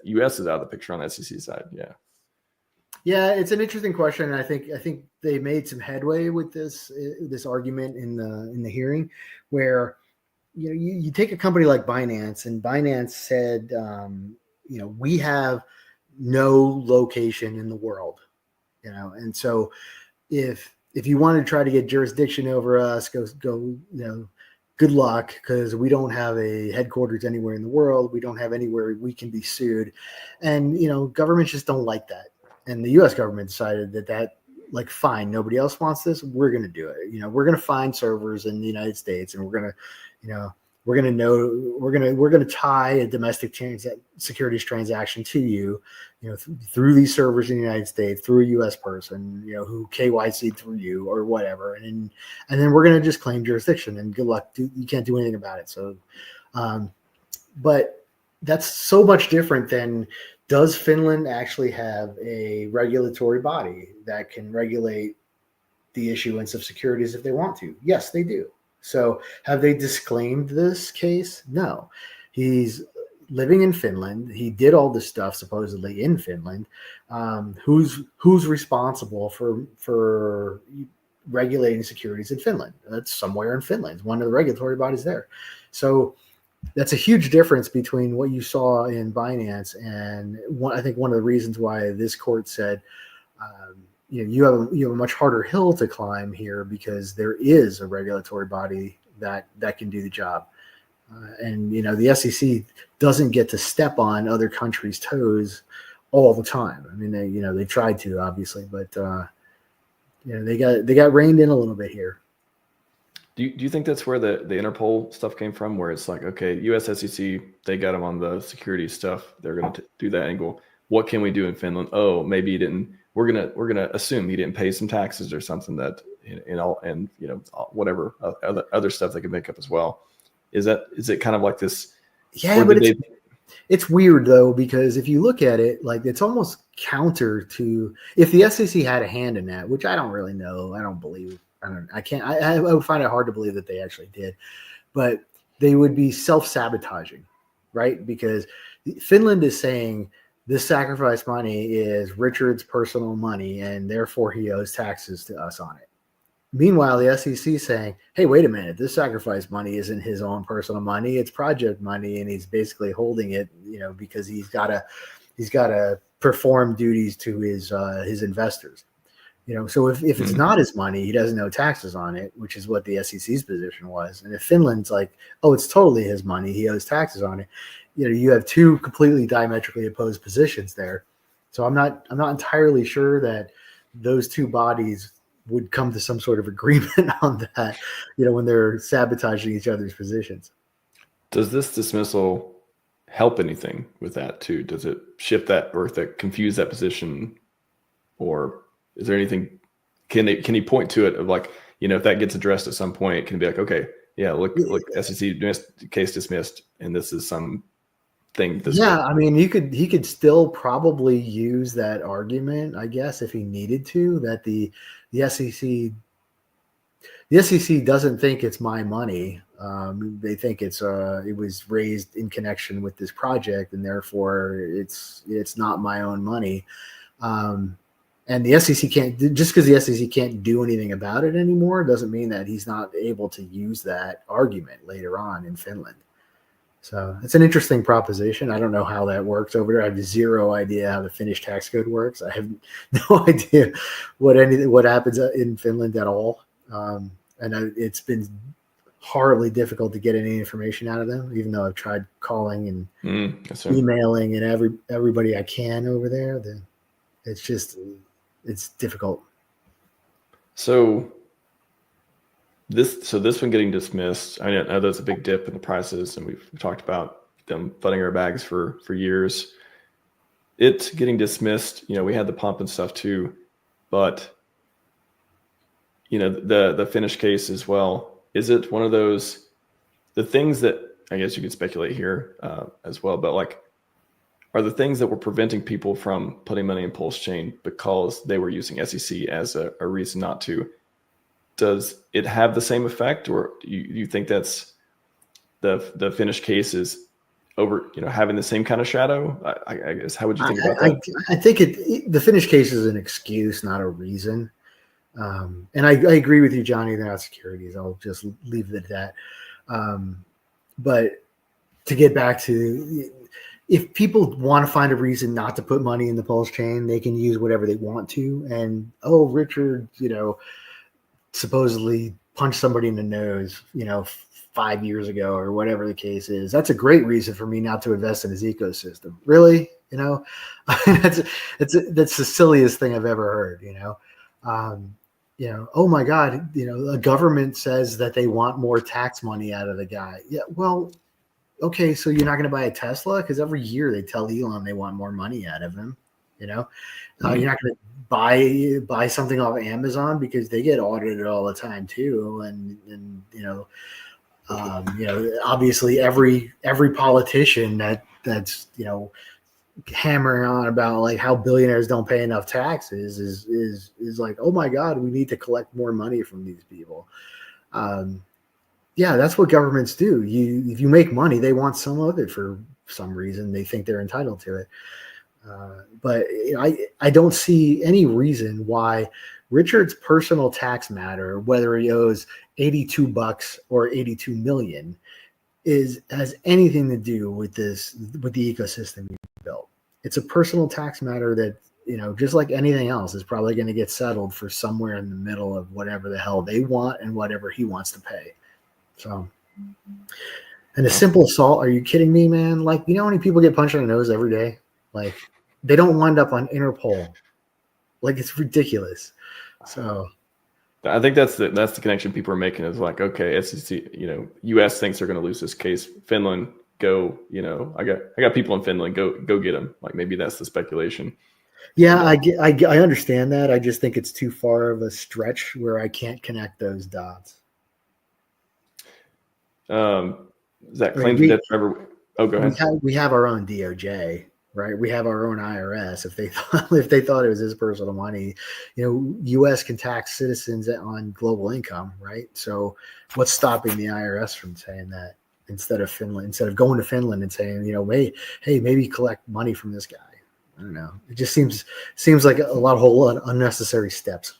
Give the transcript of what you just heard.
U.S. is out of the picture on the SEC side. Yeah. Yeah, it's an interesting question. I think they made some headway with this argument in the hearing, where you take a company like Binance, and Binance said, we have no location in the world, and so if you want to try to get jurisdiction over us, go, good luck, because we don't have a headquarters anywhere in the world. We don't have anywhere we can be sued, and governments just don't like that. And the U.S. government decided that like, fine, nobody else wants this, we're going to do it. We're going to find servers in the United States, and we're going to tie a domestic securities transaction to you, through these servers in the United States, through a U.S. person, who KYC'd through you or whatever, and then we're going to just claim jurisdiction, and good luck. You can't do anything about it. So, but that's so much different than, does Finland actually have a regulatory body that can regulate the issuance of securities if they want to? Yes, they do. So have they disclaimed this case? No. He's living in Finland. He did all this stuff supposedly in Finland. Who's responsible for regulating securities in Finland? That's somewhere in Finland. It's one of the regulatory bodies there. So that's a huge difference between what you saw in Binance and I think one of the reasons why this court said, you have a much harder hill to climb here, because there is a regulatory body that can do the job. And the SEC doesn't get to step on other countries' toes all the time. I mean, they tried to, obviously, but they got reined in a little bit here. Do you think that's where the Interpol stuff came from, where it's like, okay, US SEC, they got them on the security stuff, they're going to do that angle. What can we do in Finland? Oh, maybe he didn't. We're gonna assume he didn't pay some taxes or something, that whatever other stuff they could make up as well. Is it kind of like this? Yeah, but it's weird though, because if you look at it, like, it's almost counter to, if the SEC had a hand in that, which I don't really know, I don't believe. I would find it hard to believe that they actually did, but they would be self-sabotaging, right? Because Finland is saying this sacrifice money is Richard's personal money, and therefore he owes taxes to us on it. Meanwhile, the SEC is saying, hey, wait a minute, this sacrifice money isn't his own personal money, it's project money, and he's basically holding it, because he's got to perform duties to his investors. So if it's not his money, he doesn't owe taxes on it, which is what the SEC's position was. And if Finland's like, oh, it's totally his money, he owes taxes on it, you have two completely diametrically opposed positions there. So I'm not entirely sure that those two bodies would come to some sort of agreement on that, when they're sabotaging each other's positions. Does this dismissal help anything with that too? Does it shift that, or confuse that position, or is there anything? Can he point to it of like, if that gets addressed at some point, it can be like, okay, yeah, look, SEC case dismissed, and this is some thing. I mean, he could still probably use that argument, I guess, if he needed to. That the SEC doesn't think it's my money. They think it was raised in connection with this project, and therefore it's not my own money. And the SEC can't, just because the SEC can't do anything about it anymore, doesn't mean that he's not able to use that argument later on in Finland. So it's an interesting proposition. I don't know how that works over there. I have zero idea how the Finnish tax code works. I have no idea what happens in Finland at all. And it's been horribly difficult to get any information out of them, even though I've tried calling and emailing and everybody I can over there. It's difficult. So this one getting dismissed, I know there's a big dip in the prices, and we've talked about them flooding our bags for years. It's getting dismissed, we had the pump and stuff too, but the Finnish case as well. Is it one of those, the things that, I guess you could speculate here as well, but like, are the things that were preventing people from putting money in PulseChain because they were using SEC as a reason not to? Does it have the same effect, or do you think that's the Finnish case is over, having the same kind of shadow? I guess, how would you think about I, that? I think the Finnish case is an excuse, not a reason. And I agree with you, Johnny. They're not securities. I'll just leave it at that. But to get back to, if people want to find a reason not to put money in the PulseChain, they can use whatever they want to. And Richard, supposedly punched somebody in the nose, 5 years ago or whatever the case is. That's a great reason for me not to invest in his ecosystem. Really, that's the silliest thing I've ever heard. Oh my God, a government says that they want more tax money out of the guy. Yeah, well, okay, so you're not going to buy a Tesla? Because every year they tell Elon they want more money out of him. You're not going to buy something off Amazon because they get audited all the time too. And obviously every politician that's hammering on about like how billionaires don't pay enough taxes is like, oh my God, we need to collect more money from these people. Yeah, that's what governments do. If you make money, they want some of it for some reason. They think they're entitled to it. But I don't see any reason why Richard's personal tax matter, whether he owes $82 or 82 million, has anything to do with the ecosystem he built. It's a personal tax matter that, just like anything else, is probably going to get settled for somewhere in the middle of whatever the hell they want and whatever he wants to pay. So, and a simple assault, are you kidding me, man? Like, how many people get punched in the nose every day? Like, they don't wind up on Interpol. Like, it's ridiculous. So I think that's the connection people are making, is like, okay, SEC, US thinks they're going to lose this case. Finland, go, I got people in Finland, go get them. Like, maybe that's the speculation. Yeah, I understand that. I just think it's too far of a stretch where I can't connect those dots. Is that claim to death forever? Oh, go ahead. We have our own DOJ, right? We have our own IRS. If they thought it was his personal money, U.S. can tax citizens on global income, right? So what's stopping the IRS from saying that instead of going to Finland and saying, hey, maybe collect money from this guy? I don't know. It just seems like a whole lot of unnecessary steps.